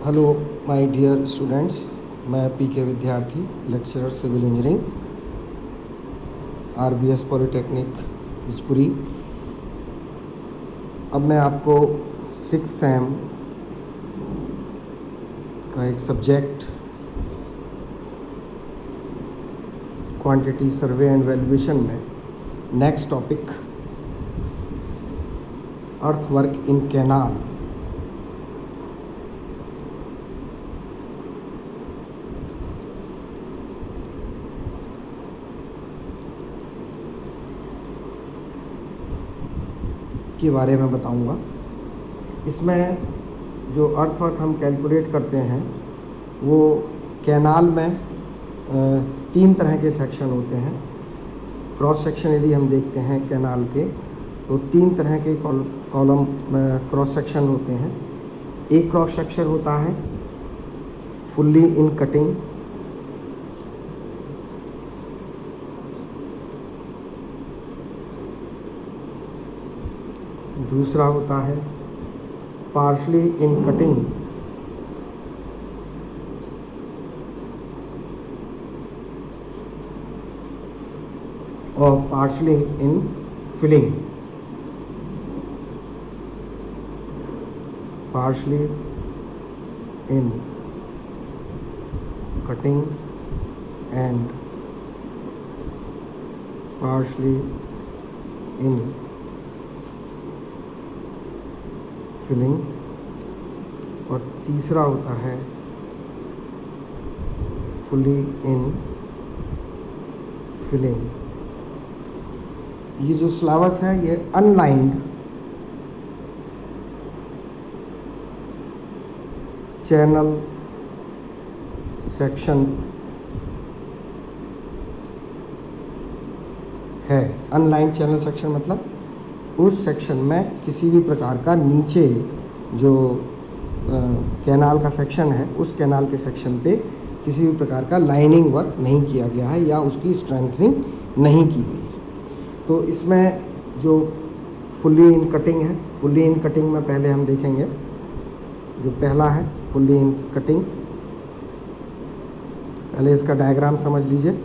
Hello my dear students, मैं PK Vidyarthi, lecturer civil engineering, RBS polytechnic Bijpuri. अब मैं आपको 6th सेम का एक subject quantity survey and valuation में next topic earthwork in canal के बारे में बताऊंगा। इसमें जो अर्थवर्क हम कैलकुलेट करते हैं वो कैनाल में 3 तरह के सेक्शन होते हैं। क्रॉस सेक्शन यदि हम देखते हैं कैनाल के तो 3 तरह के कॉलम क्रॉस सेक्शन होते हैं। एक क्रॉस सेक्शन होता है फुल्ली इन कटिंग, दूसरा होता है पार्शली इन कटिंग, और partially in filling. Partially in cutting and partially in filling, और तीसरा होता है फुली इन फिलिंग। ये जो सिलेबस है ये अनलाइंड चैनल सेक्शन है। अनलाइंड चैनल सेक्शन मतलब उस सेक्शन में किसी भी प्रकार का नीचे जो कैनाल का सेक्शन है उस कैनाल के सेक्शन पे किसी भी प्रकार का लाइनिंग वर्क नहीं किया गया है या उसकी स्ट्रेंथनिंग नहीं की गई है। तो इसमें जो फुल्ली इन कटिंग है, फुल्ली इन कटिंग में पहले हम देखेंगे जो पहला है फुल्ली इन कटिंग। पहले इसका डायग्राम समझ लीजिए।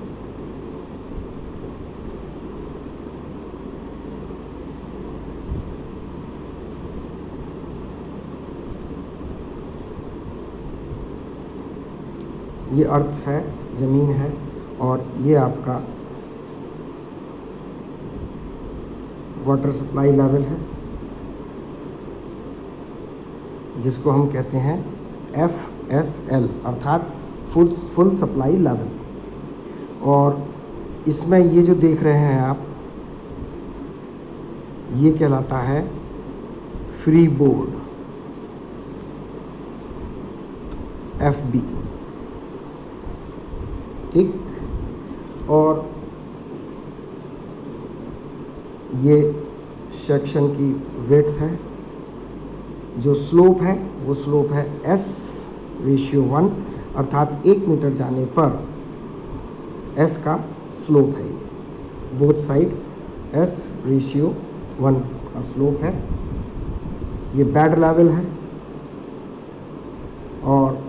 ये अर्थ है, ज़मीन है, और ये आपका वाटर सप्लाई लेवल है जिसको हम कहते हैं FSL अर्थात फुल सप्लाई लेवल। और इसमें ये जो देख रहे हैं आप, ये कहलाता है फ्री बोर्ड FB, ठीक। और ये सेक्शन की विड्थ है। जो स्लोप है वो स्लोप है S/1 अर्थात 1 मीटर जाने पर S का स्लोप है। ये बोथ साइड S/1 का स्लोप है। ये बेड लेवल है और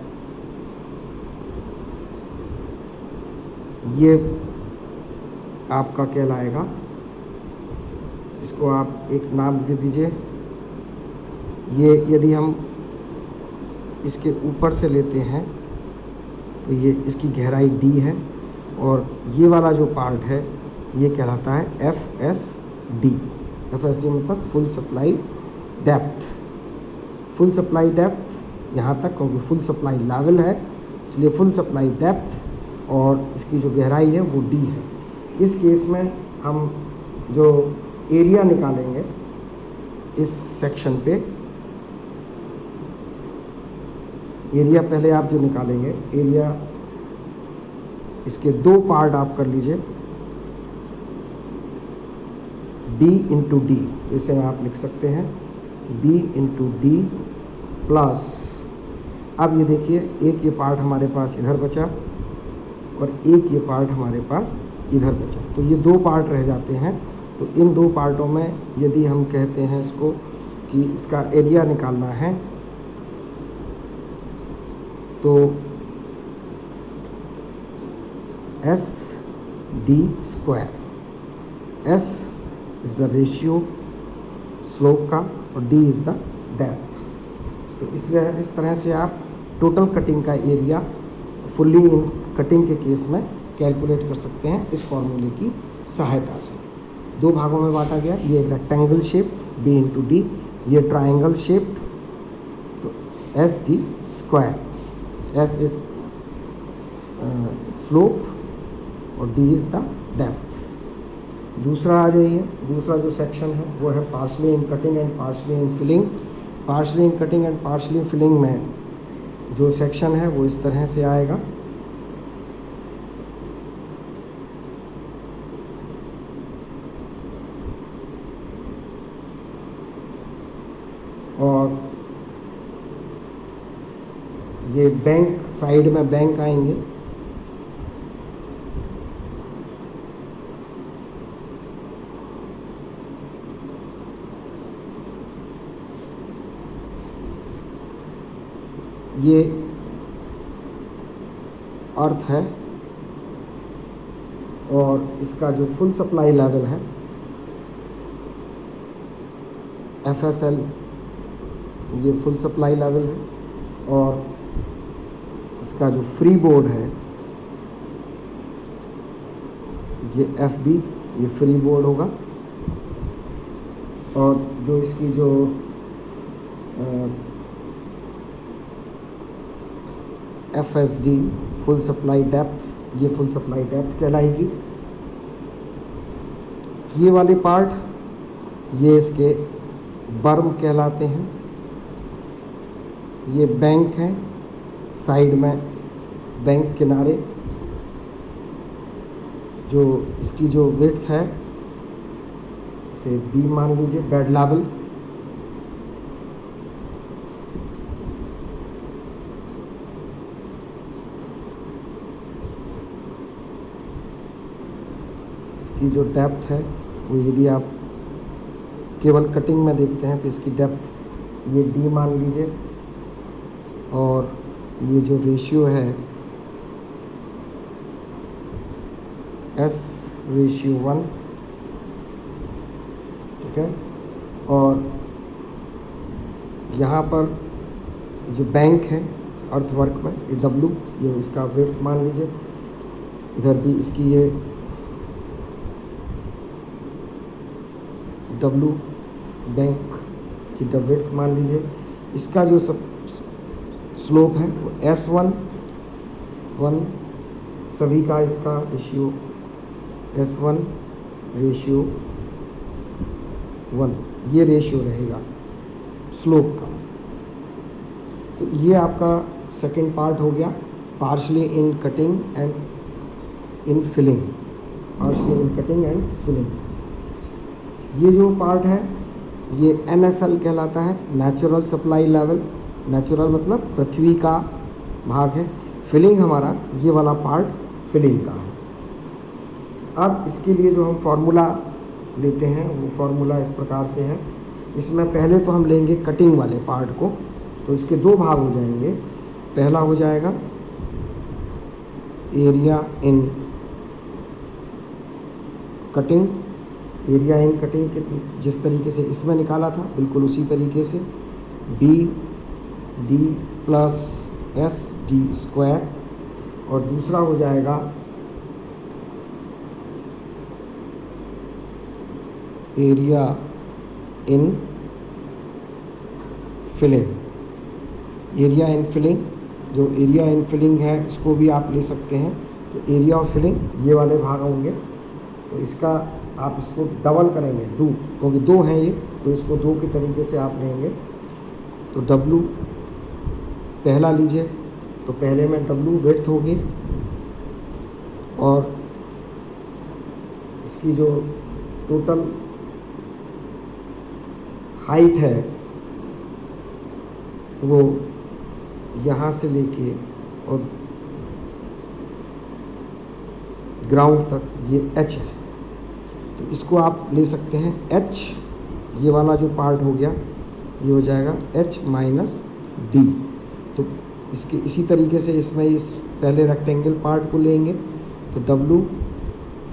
ये आपका कहलाएगा, इसको आप एक नाम दे दीजिए। ये यदि हम इसके ऊपर से लेते हैं तो ये इसकी गहराई D है, और ये वाला जो पार्ट है ये कहलाता है FSD। FSD मतलब full supply depth. Full supply depth यहाँ तक, क्योंकि फुल सप्लाई लेवल है इसलिए फुल सप्लाई डेप्थ, और इसकी जो गहराई है वो D है। इस केस में हम जो एरिया निकालेंगे इस सेक्शन पे, एरिया पहले आप जो निकालेंगे, एरिया इसके 2 पार्ट आप कर लीजिए, B × D। तो इसे आप लिख सकते हैं B × D प्लस, अब ये देखिए एक ये पार्ट हमारे पास इधर बचा और एक ये पार्ट हमारे पास इधर बचा, तो ये 2 पार्ट रह जाते हैं। तो इन 2 पार्टों में यदि हम कहते हैं इसको कि इसका एरिया निकालना है तो S D square, S is the ratio slope का और डी इज़ द डेप्थ। तो इसलिए इस तरह से आप टोटल कटिंग का एरिया फुल्ली इन कटिंग के केस में कैलकुलेट कर सकते हैं इस फॉर्मूले की सहायता से। दो भागों में बांटा गया, ये rectangle shape B into D, ये ट्राइंगल शेप, तो S D square, S is slope और डी इज़ द डेप्थ। दूसरा आ जाइए, दूसरा जो सेक्शन है वो है partially in cutting and partially in filling. Partially in cutting and partially filling में जो सेक्शन है वो इस तरह से आएगा। और ये बैंक साइड में बैंक आएंगे, ये अर्थ है और इसका जो फुल सप्लाई लेवल है FSL, ये फुल सप्लाई लेवल है। और इसका जो फ्री बोर्ड है ये FB, ये फ्री बोर्ड होगा। और जो इसकी जो FSD फुल सप्लाई डेप्थ, ये फुल सप्लाई डेप्थ कहलाएगी। ये वाले पार्ट ये इसके बर्म कहलाते हैं। ये बैंक है, साइड में बैंक किनारे, जो इसकी जो विड्थ है इसे B मान लीजिए, बेड लेवल। इसकी जो डेप्थ है वो, यदि आप केवल कटिंग में देखते हैं तो इसकी डेप्थ ये D मान लीजिए। और ये जो रेशियो है S/1, ठीक है। और यहाँ पर जो बैंक है अर्थवर्क में, ये W, ये इसका विड्थ मान लीजिए। इधर भी इसकी ये W बैंक की विड्थ मान लीजिए। इसका जो सब स्लोप है वो S1 सभी का, इसका रेशियो S1/1, ये रेशियो रहेगा स्लोप का। तो ये आपका सेकंड पार्ट हो गया, partially in cutting and in filling, partially in cutting and filling. ये जो पार्ट है ये NSL कहलाता है, नेचुरल सप्लाई लेवल। नेचुरल मतलब पृथ्वी का भाग है। फिलिंग हमारा ये वाला पार्ट फिलिंग का है। अब इसके लिए जो हम फॉर्मूला लेते हैं वो फॉर्मूला इस प्रकार से है। इसमें पहले तो हम लेंगे कटिंग वाले पार्ट को, तो इसके दो भाग हो जाएंगे। पहला हो जाएगा area in cutting. Area in cutting के जिस तरीके से इसमें निकाला था बिल्कुल उसी तरीके से BD + SD स्क्वायर। और दूसरा हो जाएगा area in filling. Area in filling, जो एरिया इन फिलिंग है इसको भी आप ले सकते हैं। तो एरिया ऑफ फिलिंग ये वाले भाग होंगे, तो इसका आप इसको डबल करेंगे 2, क्योंकि 2 हैं ये, तो इसको 2 के तरीके से आप लेंगे। तो W पहला लीजिए, तो पहले में W विड्थ होगी और इसकी जो टोटल हाइट है वो यहाँ से लेके और ग्राउंड तक ये H है। तो इसको आप ले सकते हैं H, ये वाला जो पार्ट हो गया ये हो जाएगा H - D। तो इसके इसी तरीके से इसमें इस पहले रेक्टेंगल पार्ट को लेंगे तो W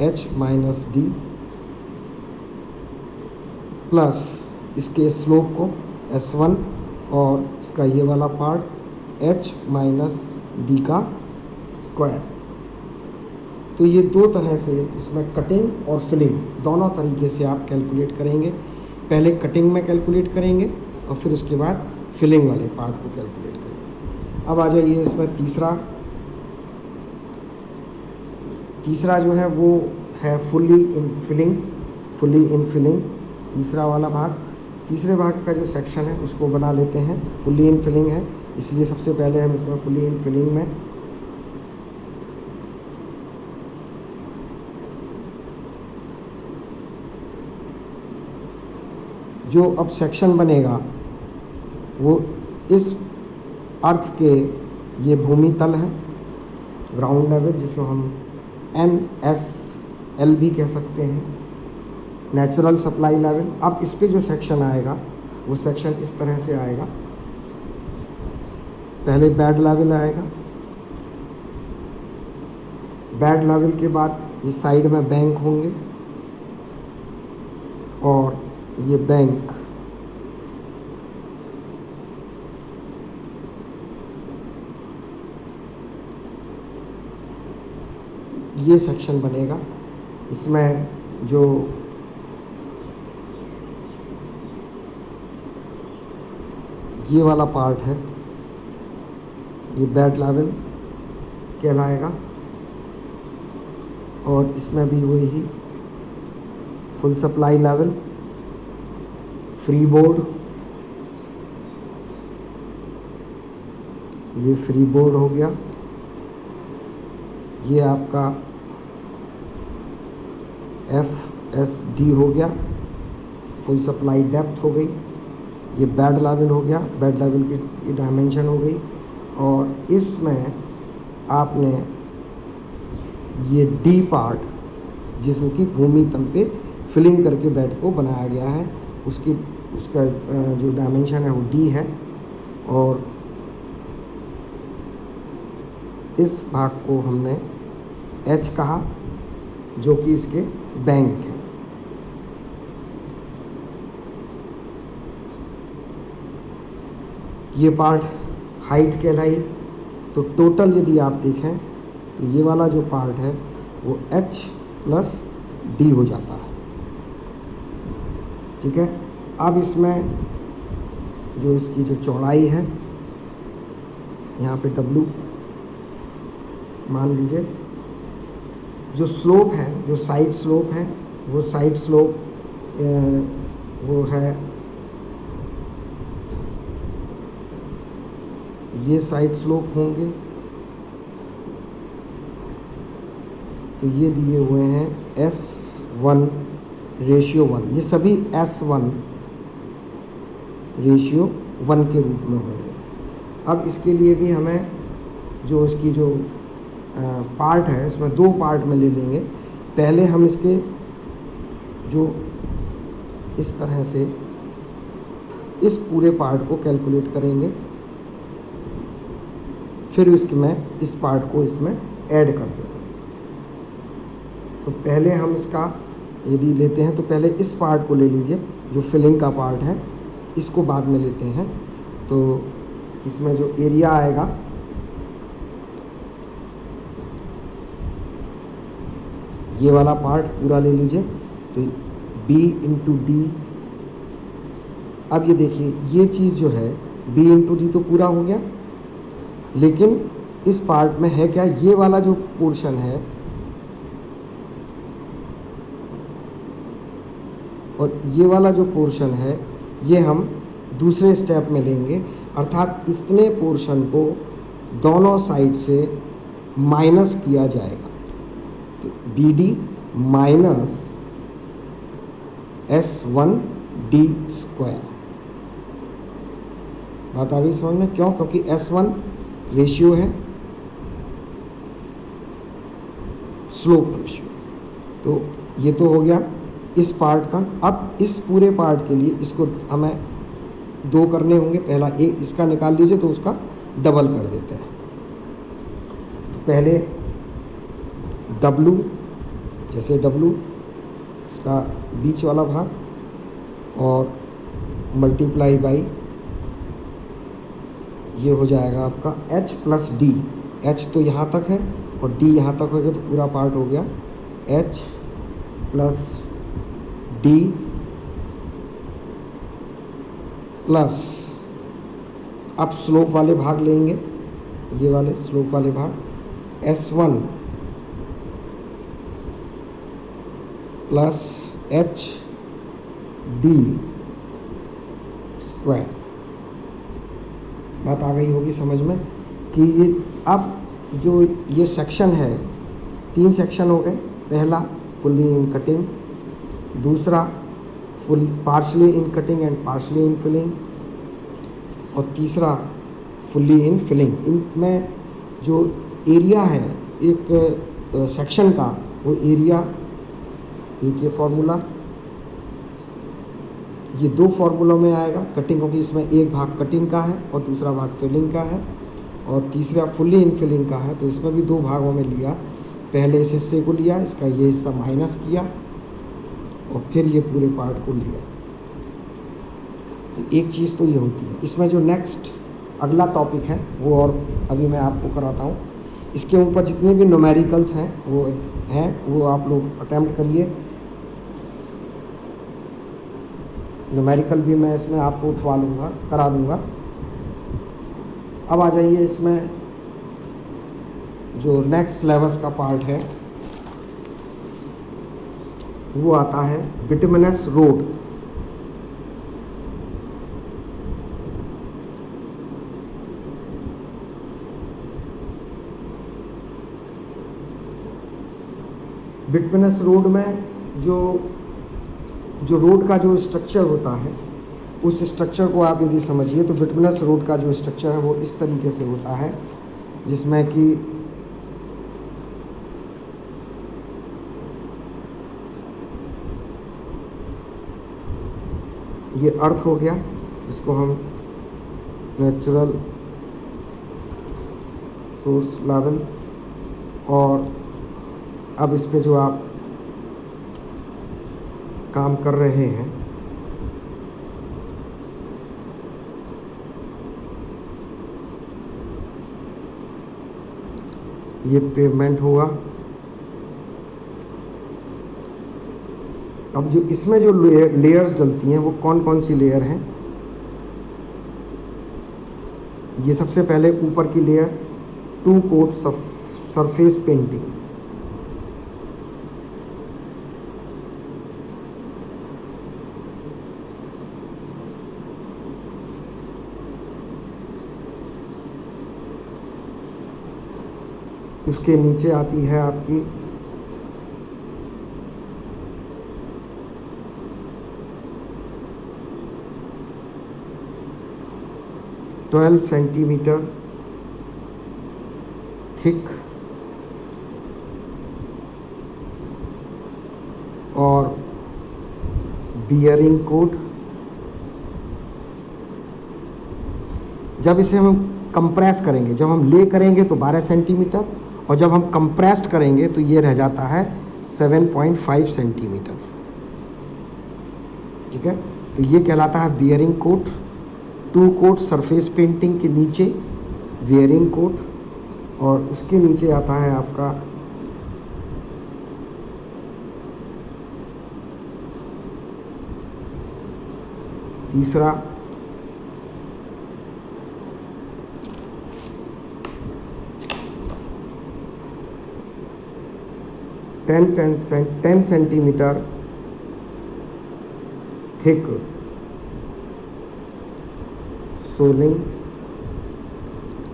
H minus D plus इसके स्लोप को S1 और इसका ये वाला पार्ट h माइनस डी का स्क्वायर। तो ये दो तरह से इसमें कटिंग और फिलिंग दोनों तरीके से आप कैलकुलेट करेंगे। पहले कटिंग में कैलकुलेट करेंगे और फिर उसके बाद फिलिंग वाले पार्ट को कैलकुलेट करेंगे। अब आ जाइए इसमें तीसरा जो है वो है फुल्ली इन फिलिंग तीसरा वाला भाग। तीसरे भाग का जो सेक्शन है उसको बना लेते हैं। फुल्ली इन फिलिंग है, इसलिए सबसे पहले हम इसमें फुल्ली इन फिलिंग में जो अब सेक्शन बनेगा वो इस अर्थ के ये भूमि तल है, ग्राउंड लेवल, जिसको हम NSL भी कह सकते हैं, नेचुरल सप्लाई लेवल। अब इस पे जो सेक्शन आएगा वो सेक्शन इस तरह से आएगा। पहले बेड लेवल आएगा, बेड लेवल के बाद ये साइड में बैंक होंगे और ये बैंक ये सेक्शन बनेगा। इसमें जो ये वाला पार्ट है ये बेड लेवल कहलाएगा और इसमें भी वही full supply level, free board, ये फ्री बोर्ड हो गया, ये आपका FSD हो गया, फुल सप्लाई डेप्थ हो गई, ये बेड लेवल हो गया, बेड लेवल की डायमेंशन हो गई। और इसमें आपने ये डी पार्ट जिसमें कि भूमि तल पे फिलिंग करके बेड को बनाया गया है उसका जो डायमेंशन है वो डी है। और इस भाग को हमने एच कहा जो कि इसके बैंक है। ये पार्ट हाइट कहलाई। तो टोटल यदि आप देखें तो ये वाला जो पार्ट है वो H प्लस D हो जाता है। ठीक है, अब इसमें जो इसकी जो चौड़ाई है यहाँ पे W मान लीजिए, जो स्लोप है, जो साइड स्लोप है वो साइड स्लोप वो है, ये साइड स्लोप होंगे तो ये दिए हुए हैं S1:1, ये सभी S1:1 के रूप में होंगे। अब इसके लिए भी हमें जो इसकी जो पार्ट है इसमें दो पार्ट में ले लेंगे। पहले हम इसके जो इस तरह से इस पूरे पार्ट को कैलकुलेट करेंगे, फिर इसके मैं इस पार्ट को इसमें ऐड कर देंगे। तो पहले हम इसका यदि लेते हैं तो पहले इस पार्ट को ले लीजिए जो फिलिंग का पार्ट है, इसको बाद में लेते हैं। तो इसमें जो एरिया आएगा ये वाला पार्ट पूरा ले लीजिए तो B/D। अब ये देखिए ये चीज़ जो है B/D तो पूरा हो गया, लेकिन इस पार्ट में है क्या, ये वाला जो पोर्शन है और ये वाला जो पोर्शन है ये हम दूसरे स्टेप में लेंगे, अर्थात इतने पोर्शन को दोनों साइड से माइनस किया जाएगा। तो BD माइनस S1D स्क्वायर। बात आ गई समझ में? क्यों? क्योंकि S1 रेशियो है, स्लोप रेशियो। तो ये तो हो गया इस पार्ट का। अब इस पूरे पार्ट के लिए इसको हमें दो करने होंगे। पहला इसका निकाल लीजिए तो उसका डबल कर देते हैं। तो पहले W, जैसे W इसका बीच वाला भाग, और मल्टीप्लाई बाई ये हो जाएगा आपका H प्लस D। H तो यहाँ तक है और D यहाँ तक हो गया, तो पूरा पार्ट हो गया H प्लस D प्लस, अब स्लोप वाले भाग लेंगे, ये वाले स्लोप वाले भाग, S1 plus H D square. बात आ गई होगी समझ में कि ये अब जो ये सेक्शन है, 3 सेक्शन हो गए। पहला फुल्ली इन कटिंग, दूसरा full partially in cutting and partially in filling, और तीसरा फुल्ली इन फिलिंग। इनमें जो एरिया है एक सेक्शन का, वो एरिया, एक ये फॉर्मूला, ये 2 फार्मूलों में आएगा कटिंग, क्योंकि इसमें एक भाग कटिंग का है और दूसरा भाग फिलिंग का है, और तीसरा फुल्ली इन फिलिंग का है, तो इसमें भी 2 भागों में लिया। पहले इस हिस्से को लिया, इसका ये हिस्सा माइनस किया, और फिर ये पूरे पार्ट को लिया। तो एक चीज़ तो ये होती है। इसमें जो नेक्स्ट अगला टॉपिक है वो और अभी मैं आपको कराता हूँ। इसके ऊपर जितने भी न्यूमेरिकल्स हैं वो आप लोग अटेम्प्ट करिए। न्यूमेरिकल भी मैं इसमें आपको उठवा लूँगा, करा दूँगा। अब आ जाइए, इसमें जो नेक्स्ट सिलेबस का पार्ट है वो आता है बिटुमिनस रोड। बिटुमिनस रोड में जो रोड का जो स्ट्रक्चर होता है, उस स्ट्रक्चर को आप यदि समझिए तो बिटुमिनस रोड का जो स्ट्रक्चर है वो इस तरीके से होता है, जिसमें कि ये अर्थ हो गया, जिसको हम नेचुरल सोर्स लेवल, और अब इस पे जो आप काम कर रहे हैं ये पेवमेंट हुआ। अब जो इसमें जो लेयर्स डलती हैं वो कौन कौन सी लेयर हैं? ये सबसे पहले ऊपर की लेयर 2 कोट सरफेस पेंटिंग, उसके नीचे आती है आपकी ट्वेल्व सेंटीमीटर थिक और बियरिंग कोट। जब इसे हम कंप्रेस करेंगे, जब हम ले करेंगे तो 12 सेंटीमीटर, और जब हम कंप्रेस्ड करेंगे तो ये रह जाता है 7.5 सेंटीमीटर। ठीक है, तो ये कहलाता है bearing coat. 2 coat surface painting के नीचे बियरिंग कोट, और उसके नीचे आता है आपका तीसरा ten centimetre thick soling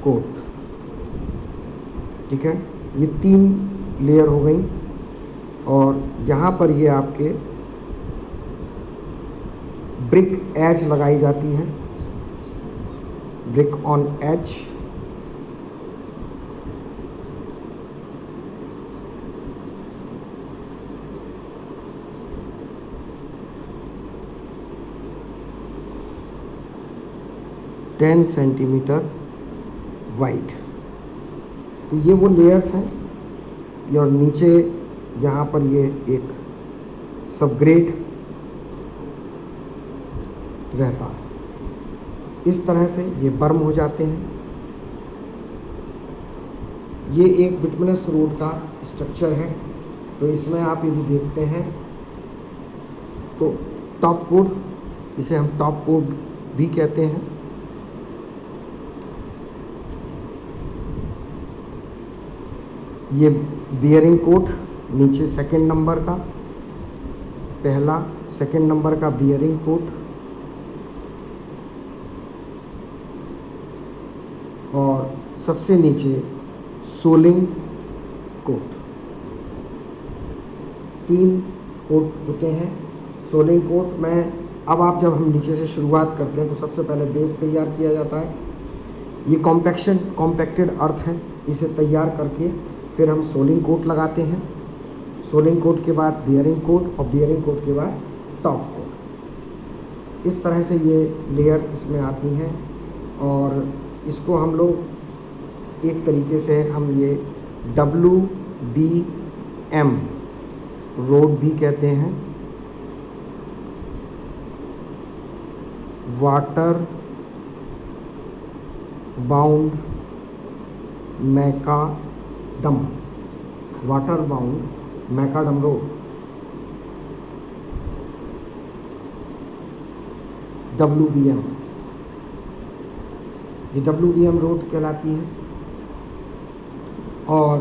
coat. ठीक है, ये 3 लेयर हो गई, और यहाँ पर ये आपके ब्रिक एज लगाई जाती है, brick on edge. Ten centimetre wide. तो ये वो लेयर्स हैं, ये और नीचे यहाँ पर ये एक सबग्रेड रहता है। इस तरह से ये बर्म हो जाते हैं। ये एक बिटुमिनस रोड का स्ट्रक्चर है। तो इसमें आप यदि देखते हैं तो टॉप कोड, इसे हम टॉप कोड भी कहते हैं, ये बियरिंग कोट नीचे सेकंड नंबर का, पहला सेकंड नंबर का बियरिंग कोट, और सबसे नीचे सोलिंग कोट। 3 कोट होते हैं। सोलिंग कोट में अब आप जब हम नीचे से शुरुआत करते हैं तो सबसे पहले बेस तैयार किया जाता है। ये कॉम्पैक्टेड अर्थ है, इसे तैयार करके फिर हम सोलिंग कोट लगाते हैं। सोलिंग कोट के बाद बियरिंग कोट और बियरिंग कोट के बाद टॉप कोट। इस तरह से ये लेयर इसमें आती हैं और इसको हम लोग एक तरीके से हम ये WBM रोड भी कहते हैं, water bound macadam, water bound macadam road, WBM। ये WBM रोड कहलाती है। और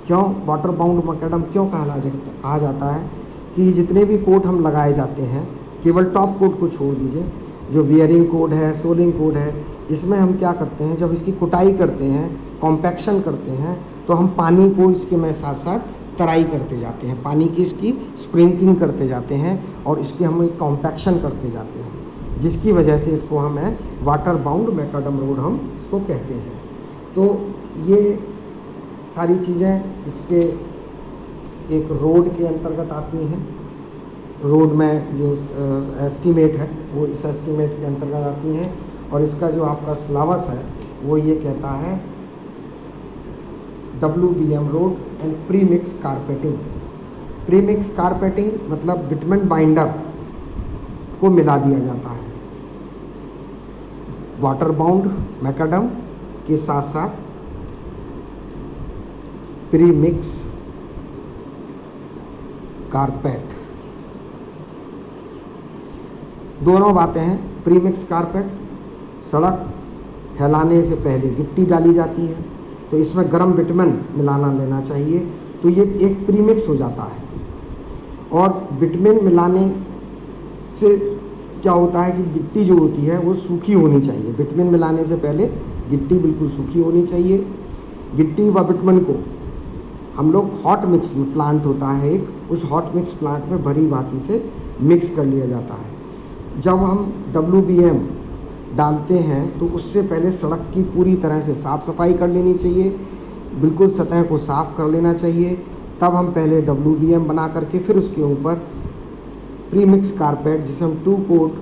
क्यों वाटर बाउंड मैकाडम क्यों कहा जाता है कि जितने भी कोट हम लगाए जाते हैं, केवल टॉप कोट को छोड़ दीजिए, जो बियरिंग कोट है, सोलिंग कोट है, इसमें हम क्या करते हैं, जब इसकी कुटाई करते हैं, कॉम्पैक्शन करते हैं, तो हम पानी को इसके में साथ साथ तराई करते जाते हैं, पानी की इसकी स्प्रिंकलिंग करते जाते हैं और इसके हम एक कॉम्पैक्शन करते जाते हैं, जिसकी वजह से इसको हमें वाटर बाउंड मैकाडम रोड हम इसको कहते हैं। तो ये सारी चीज़ें इसके एक रोड के अंतर्गत आती हैं। रोड में जो एस्टीमेट है वो इस एस्टीमेट के अंतर्गत आती हैं। और इसका जो आपका सिलेबस है वो ये कहता है WBM road and pre mix carpeting. Pre mix carpeting मतलब बिटुमेन बाइंडर को मिला दिया जाता है वाटर बाउंड मैकाडम के साथ साथ प्री मिक्स कारपेट। दोनों बातें हैं। प्री मिक्स कारपेट, सड़क फैलाने से पहले गिट्टी डाली जाती है तो इसमें गर्म बिटुमेन मिलाना लेना चाहिए, तो ये एक प्री मिक्स हो जाता है। और बिटुमेन मिलाने से क्या होता है कि गिट्टी जो होती है वो सूखी होनी चाहिए। बिटुमेन मिलाने से पहले गिट्टी बिल्कुल सूखी होनी चाहिए। गिट्टी व बिटुमेन को हम लोग हॉट मिक्स प्लांट होता है एक, उस हॉट मिक्स प्लांट में भरी भांति से मिक्स कर लिया जाता है। जब हम WBM डालते हैं तो उससे पहले सड़क की पूरी तरह से साफ़ सफाई कर लेनी चाहिए, बिल्कुल सतह को साफ़ कर लेना चाहिए। तब हम पहले WBM बना करके फिर उसके ऊपर प्री मिक्स कारपेट, जिसे हम 2 कोट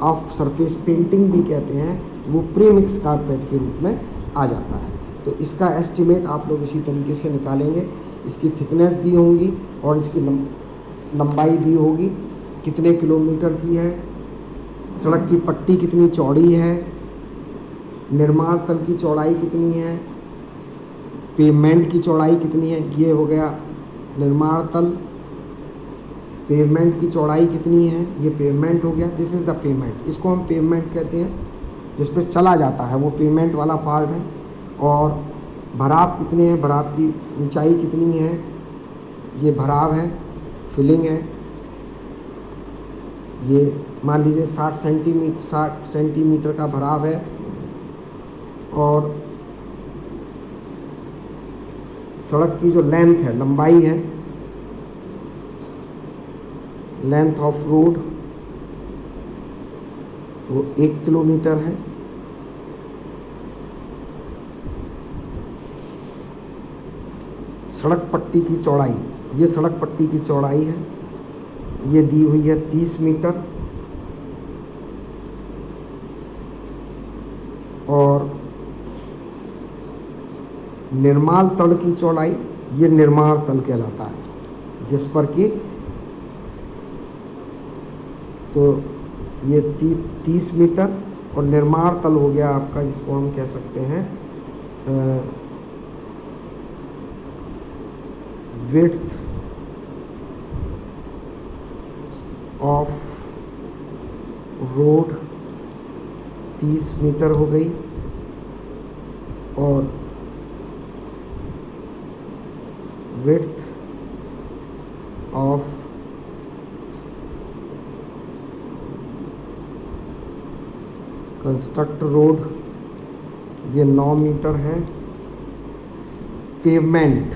ऑफ सरफेस पेंटिंग भी कहते हैं, वो प्री मिक्स कारपेट के रूप में आ जाता है। तो इसका एस्टीमेट आप लोग इसी तरीके से निकालेंगे। इसकी थिकनेस दी होगी और इसकी लंबाई दी होगी, कितने किलोमीटर की है, सड़क की पट्टी कितनी चौड़ी है, निर्माण तल की चौड़ाई कितनी है, पेवमेंट की चौड़ाई कितनी है। ये हो गया निर्माण तल। पेवमेंट की चौड़ाई कितनी है, ये पेवमेंट हो गया। दिस इज़ द पेवमेंट, इसको हम पेवमेंट कहते हैं, जिस पे चला जाता है वो पेवमेंट वाला पार्ट है। और भराव कितने हैं, भराव की ऊंचाई कितनी है, ये भराव है, फिलिंग है। ये मान लीजिए 60 सेंटीमीटर का भराव है। और सड़क की जो लेंथ है, लंबाई है, लेंथ ऑफ रोड वो 1 किलोमीटर है। सड़क पट्टी की चौड़ाई, ये सड़क पट्टी की चौड़ाई है, ये दी हुई है 30 मीटर। और निर्माण तल की चौड़ाई, ये निर्माण तल कहलाता है, जिस पर कि तो ये 30 मीटर, और निर्माण तल हो गया आपका, जिसको हम कह सकते हैं विड्थ ऑफ रोड 30 मीटर हो गई, और विड्थ ऑफ कंस्ट्रक्ट रोड ये 9 मीटर है। पेवमेंट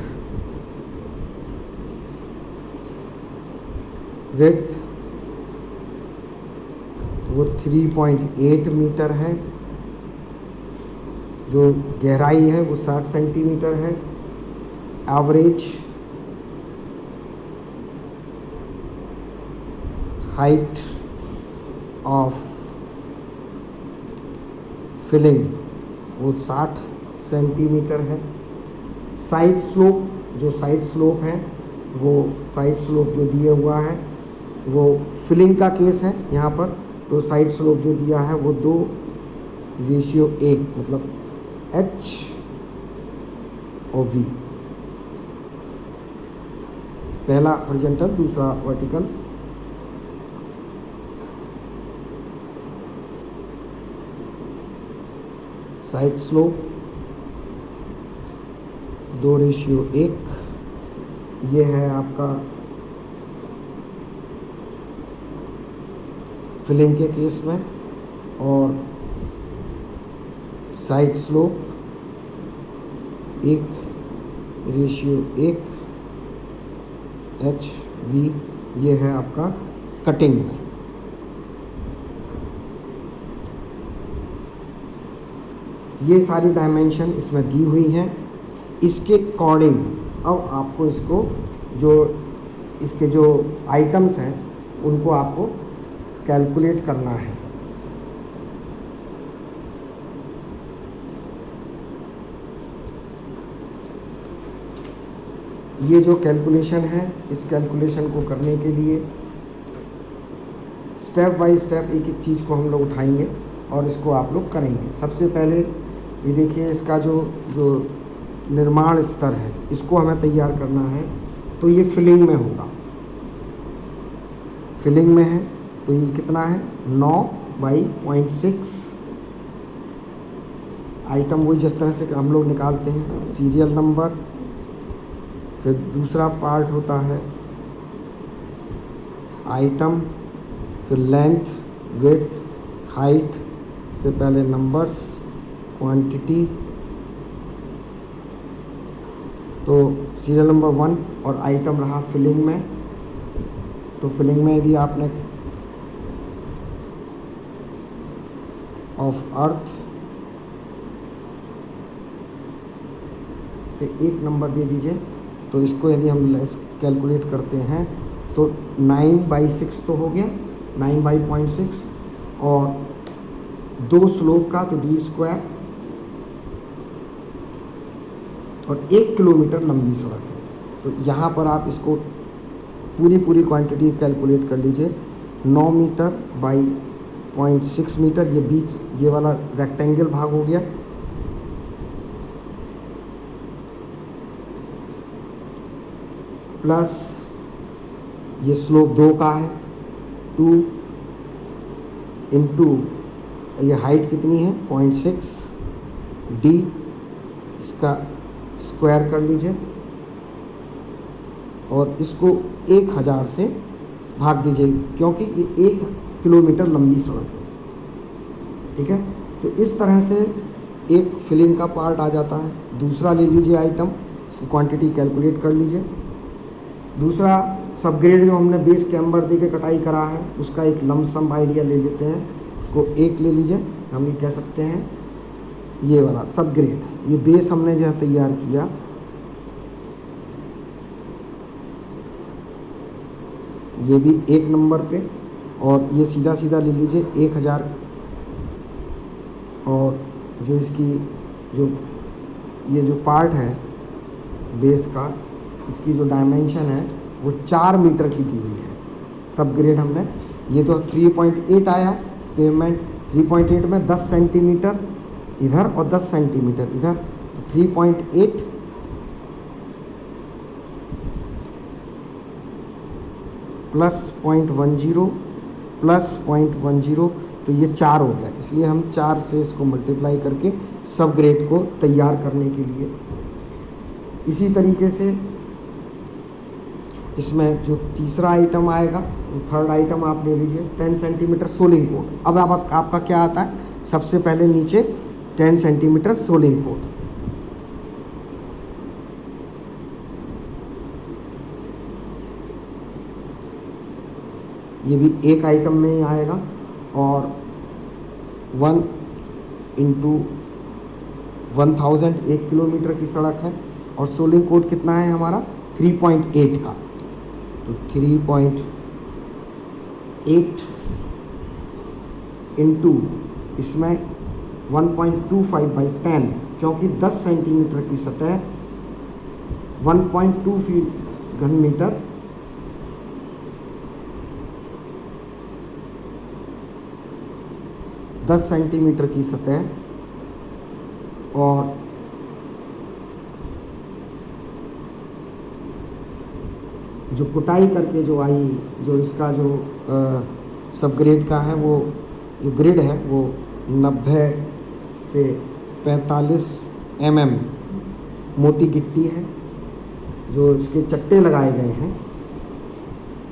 विड्थ वो 3.8 मीटर है। जो गहराई है वो 60 सेंटीमीटर है। एवरेज हाइट ऑफ फिलिंग वो 60 सेंटीमीटर है। साइड स्लोप, जो साइड स्लोप है वो साइड स्लोप जो दिया हुआ है वो फिलिंग का केस है यहाँ पर, तो साइड स्लोप जो दिया है वो 2:1, मतलब H और V, पहला हॉरिजॉन्टल दूसरा वर्टिकल। साइड स्लोप 2:1, ये है आपका फिलिंग के केस में। और साइड स्लोप 1:1 HV, ये है आपका कटिंग में। ये सारी डायमेंशन इसमें दी हुई हैं। इसके अकॉर्डिंग अब आपको इसको जो इसके जो आइटम्स हैं उनको आपको कैलकुलेट करना है। ये जो कैलकुलेशन है, इस कैलकुलेशन को करने के लिए स्टेप बाय स्टेप एक एक चीज़ को हम लोग उठाएंगे और इसको आप लोग करेंगे। सबसे पहले ये देखिए, इसका जो निर्माण स्तर है इसको हमें तैयार करना है। तो ये फिलिंग में होगा, फिलिंग में है तो ये कितना है 9/0.6। आइटम वही जिस तरह से हम लोग निकालते हैं, सीरियल नंबर, फिर दूसरा पार्ट होता है आइटम, फिर लेंथ, विड्थ, हाइट से पहले नंबर्स, क्वांटिटी। तो सीरियल नंबर 1 और आइटम रहा फिलिंग में। तो फिलिंग में यदि आपने ऑफ अर्थ से 1 नंबर दे दीजिए। तो इसको यदि हम कैलकुलेट करते हैं तो 9/6 तो हो गया, 9/0.6, और 2 स्लोप का तो d², और 1 किलोमीटर लंबी सड़क है। तो यहाँ पर आप इसको पूरी क्वांटिटी कैलकुलेट कर लीजिए। 9 मीटर बाई 0.6 मीटर, ये बीच ये वाला रेक्टेंगल भाग हो गया, प्लस ये स्लोप 2 का है, 2 इंटू ये हाइट कितनी है 0.6 d, इसका स्क्वायर कर लीजिए और इसको 1000 से भाग दीजिए, क्योंकि ये 1 किलोमीटर लंबी सड़क है। ठीक है, तो इस तरह से एक फिलिंग का पार्ट आ जाता है। दूसरा ले लीजिए आइटम, इसकी क्वांटिटी कैलकुलेट कर लीजिए। दूसरा सबग्रेड जो हमने बेस कैम्बर दे के कटाई करा है उसका एक लमसम आइडिया ले लेते हैं, उसको 1 ले लीजिए। हम ये कह सकते हैं ये वाला सबग्रेड, ये बेस हमने जो है तैयार किया, ये भी 1 नंबर पे, और ये सीधा सीधा ले लीजिए 1000, और जो इसकी जो ये जो पार्ट है बेस का, इसकी जो डायमेंशन है वो 4 मीटर की दी हुई है। सब ग्रेड हमने, ये तो 3.8 आया पेमेंट, 3.8 में 10 सेंटीमीटर इधर और 10 सेंटीमीटर इधर, तो 3.8 प्लस 0.10 प्लस 0.10, तो ये 4 हो गया। इसलिए हम 4 से इसको मल्टीप्लाई करके सब ग्रेड को तैयार करने के लिए। इसी तरीके से इसमें जो तीसरा आइटम आएगा, वो थर्ड आइटम आप ले लीजिए, 10 सेंटीमीटर सोलिंग कोट। अब आपका क्या आता है, सबसे पहले नीचे 10 सेंटीमीटर सोलिंग कोट। ये भी एक आइटम में ही आएगा, और 1 इंटू 1000 1 किलोमीटर की सड़क है, और सोलिंग कोट कितना है हमारा 3.8 का, तो 3.8 इंटू इसमें 1.25/10, क्योंकि 10 सेंटीमीटर की सतह 1.2 फीट घन मीटर, दस सेंटीमीटर की सतह, और जो कुटाई करके जो आई, जो इसका जो सब ग्रेड का है, वो जो ग्रिड है वो 90 से 45 mm मोटी गिट्टी है। जो इसके चट्टे लगाए गए हैं,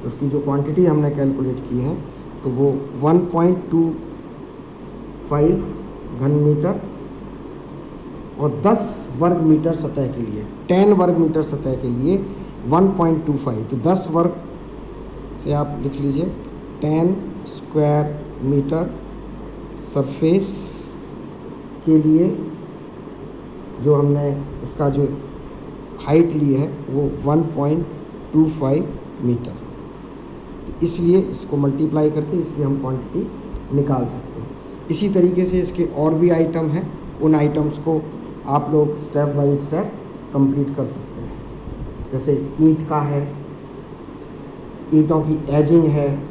उसकी जो क्वांटिटी हमने कैलकुलेट की है, तो वो 1.25 घन मीटर, और 10 वर्ग मीटर सतह के लिए, 10 वर्ग मीटर सतह के लिए 1.25, तो 10 वर्ग से आप लिख लीजिए 10 स्क्वायर मीटर सरफेस के लिए जो हमने उसका जो हाइट ली है वो 1.25 मीटर। तो इसलिए इसको मल्टीप्लाई करके इसकी हम क्वांटिटी निकाल सकते हैं। इसी तरीके से इसके और भी आइटम हैं, उन आइटम्स को आप लोग स्टेप बाय स्टेप कंप्लीट कर सकते हैं। जैसे ईंट का है, ईंटों की एजिंग है,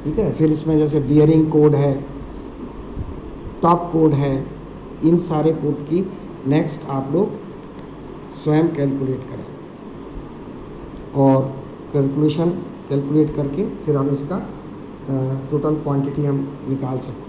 ठीक है, फिर इसमें जैसे बियरिंग कोड है, टॉप कोड है, इन सारे कोड की नेक्स्ट आप लोग स्वयं कैलकुलेट करें, और कैलकुलेट करके फिर हम इसका टोटल क्वांटिटी हम निकाल सकते हैं।